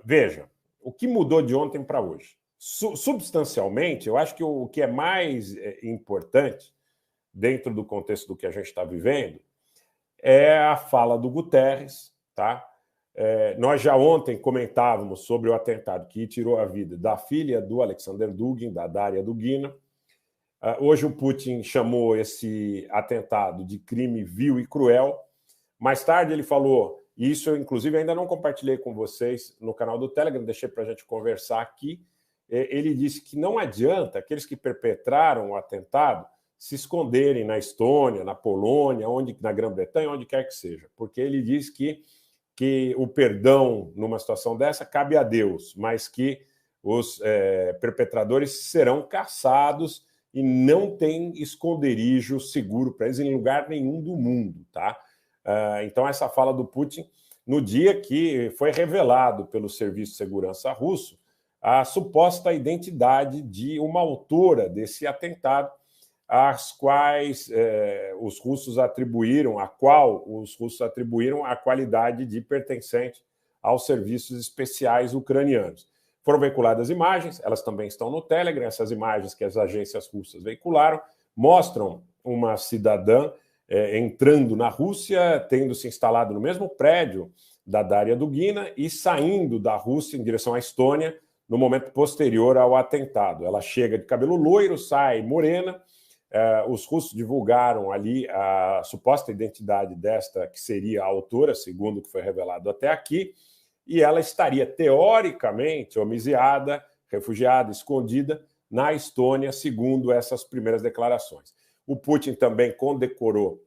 Veja, o que mudou de ontem para hoje? Substancialmente, eu acho que o que é mais importante, dentro do contexto do que a gente está vivendo, é a fala do Guterres, tá? Nós já ontem comentávamos sobre o atentado que tirou a vida da filha do Alexander Dugin, da Daria Dugina. Hoje o Putin chamou esse atentado de crime vil e cruel. Mais tarde ele falou, e isso eu inclusive ainda não compartilhei com vocês no canal do Telegram, deixei para a gente conversar aqui, ele disse que não adianta aqueles que perpetraram o atentado se esconderem na Estônia, na Polônia, na Grã-Bretanha, onde quer que seja, porque ele diz que o perdão numa situação dessa cabe a Deus, mas que os perpetradores serão caçados e não tem esconderijo seguro para eles em lugar nenhum do mundo, tá? Então, essa fala do Putin, no dia que foi revelado pelo Serviço de Segurança russo a suposta identidade de uma autora desse atentado, às quais os russos atribuíram, a qualidade de pertencente aos serviços especiais ucranianos. Foram veiculadas imagens, elas também estão no Telegram, essas imagens que as agências russas veicularam, mostram uma cidadã entrando na Rússia, tendo se instalado no mesmo prédio da Daria Dugina e saindo da Rússia em direção à Estônia no momento posterior ao atentado. Ela chega de cabelo loiro, sai morena. Os russos divulgaram ali a suposta identidade desta que seria a autora, segundo o que foi revelado até aqui, e ela estaria teoricamente homiziada, refugiada, escondida na Estônia, segundo essas primeiras declarações. O Putin também condecorou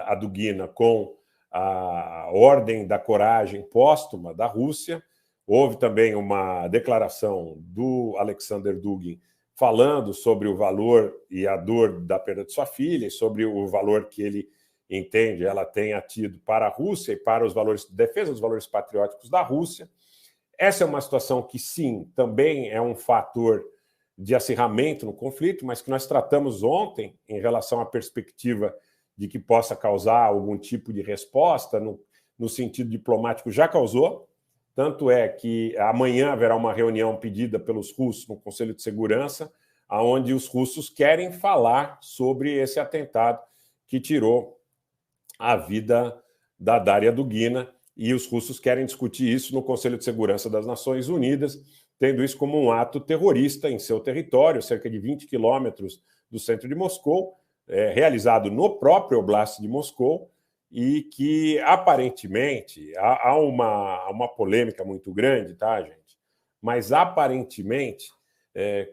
a Dugina com a Ordem da Coragem póstuma da Rússia. Houve também uma declaração do Alexander Dugin falando sobre o valor e a dor da perda de sua filha, e sobre o valor que ele entende ela tenha tido para a Rússia e para os valores, defesa dos valores patrióticos da Rússia. Essa é uma situação que, sim, também é um fator de acirramento no conflito, mas que nós tratamos ontem em relação à perspectiva de que possa causar algum tipo de resposta, no sentido diplomático já causou. Tanto é que amanhã haverá uma reunião pedida pelos russos no Conselho de Segurança, onde os russos querem falar sobre esse atentado que tirou a vida da Daria Dugina, e os russos querem discutir isso no Conselho de Segurança das Nações Unidas, tendo isso como um ato terrorista em seu território, cerca de 20 quilômetros do centro de Moscou, realizado no próprio Oblast de Moscou, e que, aparentemente, há uma polêmica muito grande, tá, gente? Mas, aparentemente,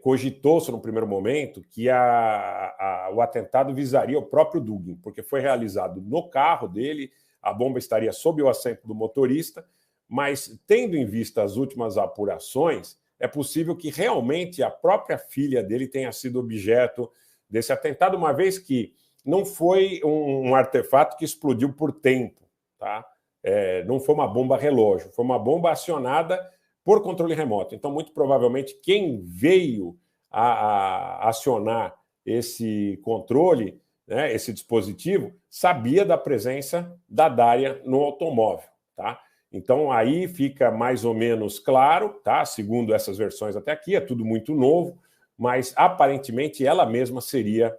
cogitou-se, no primeiro momento, que o atentado visaria o próprio Dugin, porque foi realizado no carro dele, a bomba estaria sob o assento do motorista, mas, tendo em vista as últimas apurações, é possível que realmente a própria filha dele tenha sido objeto desse atentado, uma vez que não foi um artefato que explodiu por tempo, tá? Não foi uma bomba relógio, foi uma bomba acionada por controle remoto. Então, muito provavelmente, quem veio a acionar esse controle, né, esse dispositivo, sabia da presença da Daria no automóvel, tá? Então, aí fica mais ou menos claro, tá? Segundo essas versões até aqui, é tudo muito novo, mas aparentemente ela mesma seria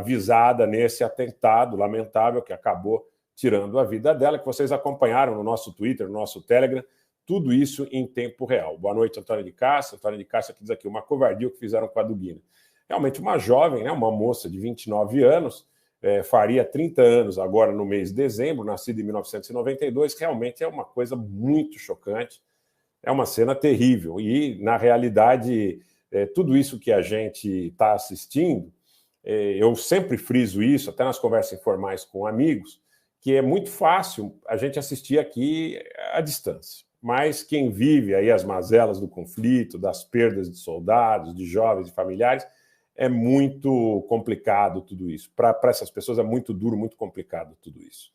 visada nesse atentado lamentável que acabou tirando a vida dela, que vocês acompanharam no nosso Twitter, no nosso Telegram, tudo isso em tempo real. Boa noite, Antônio de Cássia. Antônio de Cássia que diz aqui, uma covardia o que fizeram com a Dugina. Realmente uma jovem, né, uma moça de 29 anos, faria 30 anos agora no mês de dezembro, nascida em 1992, realmente é uma coisa muito chocante, é uma cena terrível. E, na realidade, tudo isso que a gente está assistindo, eu sempre friso isso, até nas conversas informais com amigos, que é muito fácil a gente assistir aqui à distância. Mas quem vive aí as mazelas do conflito, das perdas de soldados, de jovens e familiares, é muito complicado tudo isso. Para essas pessoas é muito duro, muito complicado tudo isso.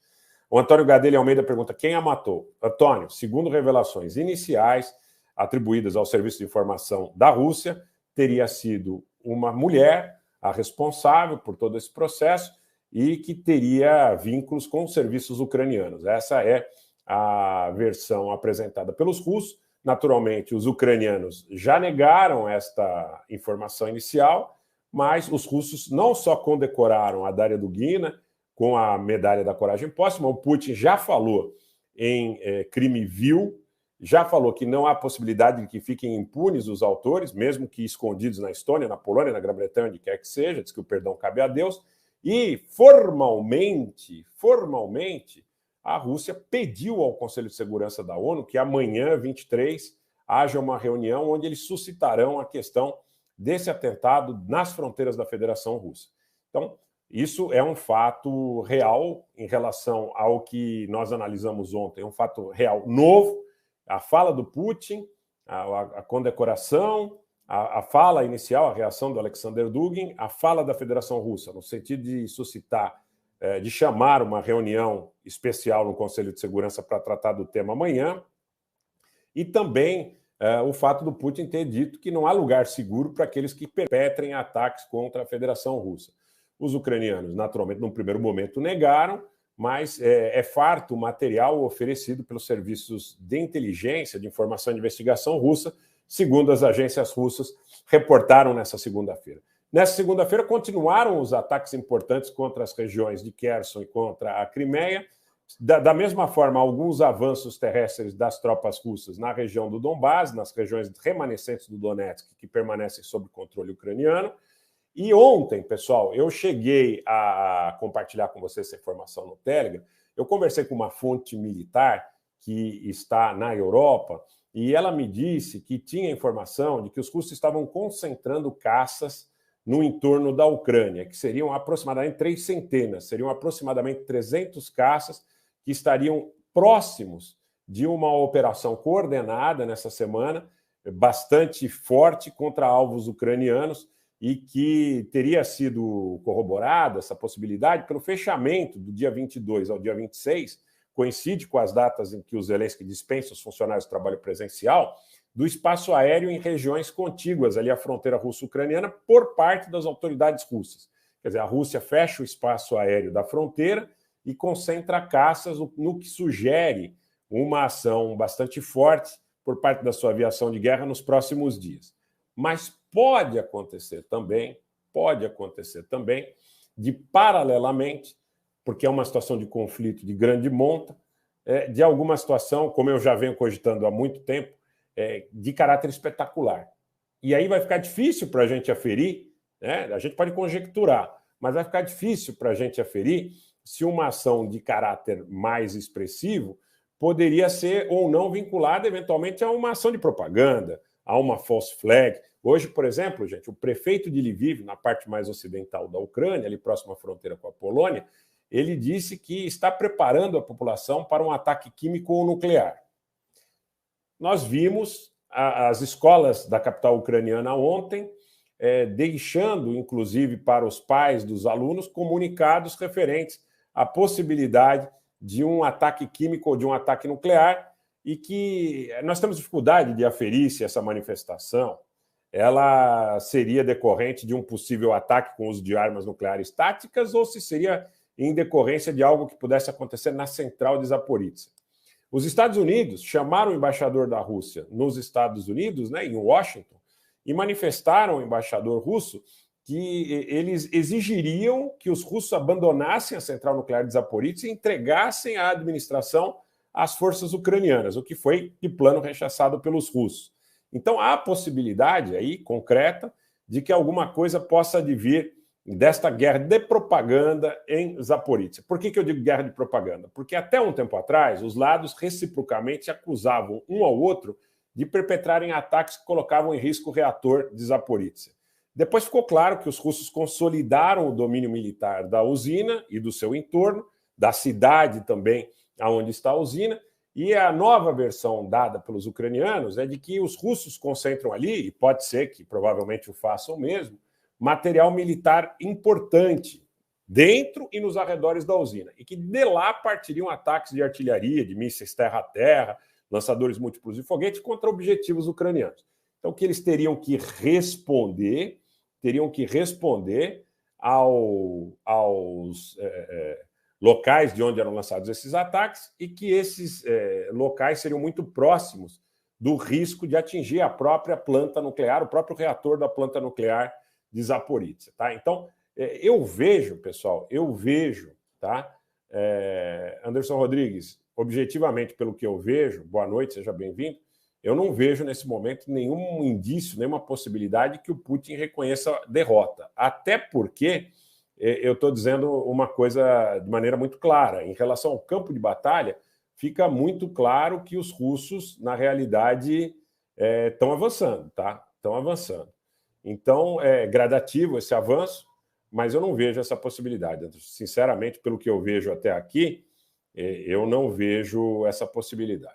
O Antônio Gadelha Almeida pergunta, quem a matou? Antônio, segundo revelações iniciais atribuídas ao Serviço de Informação da Rússia, teria sido uma mulher a responsável por todo esse processo e que teria vínculos com os serviços ucranianos. Essa é a versão apresentada pelos russos. Naturalmente, os ucranianos já negaram esta informação inicial, mas os russos não só condecoraram a Daria Dugina com a medalha da coragem póstuma, o Putin já falou em crime vil, já falou que não há possibilidade de que fiquem impunes os autores, mesmo que escondidos na Estônia, na Polônia, na Grã-Bretanha, onde quer que seja, diz que o perdão cabe a Deus, e formalmente, a Rússia pediu ao Conselho de Segurança da ONU que amanhã, 23, haja uma reunião onde eles suscitarão a questão desse atentado nas fronteiras da Federação Russa. Então, isso é um fato real em relação ao que nós analisamos ontem, é um fato real novo. A fala do Putin, a condecoração, a fala inicial, a reação do Alexander Dugin, a fala da Federação Russa, no sentido de suscitar, de chamar uma reunião especial no Conselho de Segurança para tratar do tema amanhã, e também o fato do Putin ter dito que não há lugar seguro para aqueles que perpetrem ataques contra a Federação Russa. Os ucranianos, naturalmente, num primeiro momento negaram, mas é farto o material oferecido pelos serviços de inteligência, de informação e de investigação russa, segundo as agências russas reportaram nessa segunda-feira. Nessa segunda-feira, continuaram os ataques importantes contra as regiões de Kherson e contra a Crimeia. Da mesma forma, alguns avanços terrestres das tropas russas na região do Donbás, nas regiões remanescentes do Donetsk, que permanecem sob controle ucraniano. E ontem, pessoal, eu cheguei a compartilhar com vocês essa informação no Telegram. Eu conversei com uma fonte militar que está na Europa e ela me disse que tinha informação de que os russos estavam concentrando caças no entorno da Ucrânia, que seriam aproximadamente 300, seriam aproximadamente 300 caças que estariam próximos de uma operação coordenada nessa semana, bastante forte contra alvos ucranianos, e que teria sido corroborada essa possibilidade pelo fechamento do dia 22 ao dia 26, coincide com as datas em que o Zelensky dispensa os funcionários de trabalho presencial, do espaço aéreo em regiões contíguas ali à fronteira russo-ucraniana por parte das autoridades russas. Quer dizer, a Rússia fecha o espaço aéreo da fronteira e concentra caças, no que sugere uma ação bastante forte por parte da sua aviação de guerra nos próximos dias. Mas pode acontecer também, de paralelamente, porque é uma situação de conflito de grande monta, de alguma situação, como eu já venho cogitando há muito tempo, de caráter espetacular. E aí vai ficar difícil para a gente aferir, né? A gente pode conjecturar, mas vai ficar difícil para a gente aferir se uma ação de caráter mais expressivo poderia ser ou não vinculada eventualmente a uma ação de propaganda, a uma false flag. Hoje, por exemplo, gente, o prefeito de Lviv, na parte mais ocidental da Ucrânia, ali próximo à fronteira com a Polônia, ele disse que está preparando a população para um ataque químico ou nuclear. Nós vimos as escolas da capital ucraniana ontem deixando, inclusive, para os pais dos alunos, comunicados referentes à possibilidade de um ataque químico ou de um ataque nuclear, e que nós temos dificuldade de aferir se essa manifestação ela seria decorrente de um possível ataque com uso de armas nucleares táticas ou se seria em decorrência de algo que pudesse acontecer na central de Zaporizhzhia. Os Estados Unidos chamaram o embaixador da Rússia nos Estados Unidos, né, em Washington, e manifestaram ao embaixador russo que eles exigiriam que os russos abandonassem a central nuclear de Zaporizhzhia e entregassem a administração às forças ucranianas, o que foi de plano rechaçado pelos russos. Então, há a possibilidade aí, concreta, de que alguma coisa possa advir desta guerra de propaganda em Zaporizhzhia. Por que eu digo guerra de propaganda? Porque até um tempo atrás, os lados reciprocamente acusavam um ao outro de perpetrarem ataques que colocavam em risco o reator de Zaporizhzhia. Depois ficou claro que os russos consolidaram o domínio militar da usina e do seu entorno, da cidade também onde está a usina, e a nova versão dada pelos ucranianos é de que os russos concentram ali, e pode ser que provavelmente o façam mesmo, material militar importante dentro e nos arredores da usina, e que de lá partiriam ataques de artilharia, de mísseis terra-a-terra, lançadores múltiplos de foguete contra objetivos ucranianos. Então, que eles teriam que responder aos locais de onde eram lançados esses ataques e que esses locais seriam muito próximos do risco de atingir a própria planta nuclear, o próprio reator da planta nuclear de Zaporizhzhia. Tá? Então, eu vejo, pessoal, tá? Anderson Rodrigues, objetivamente, pelo que eu vejo, boa noite, seja bem-vindo, eu não vejo nesse momento nenhum indício, nenhuma possibilidade que o Putin reconheça derrota. Até porque eu estou dizendo uma coisa de maneira muito clara. Em relação ao campo de batalha, fica muito claro que os russos, na realidade, estão avançando, tá? Estão avançando. Então, é gradativo esse avanço, mas eu não vejo essa possibilidade. Sinceramente, pelo que eu vejo até aqui, eu não vejo essa possibilidade.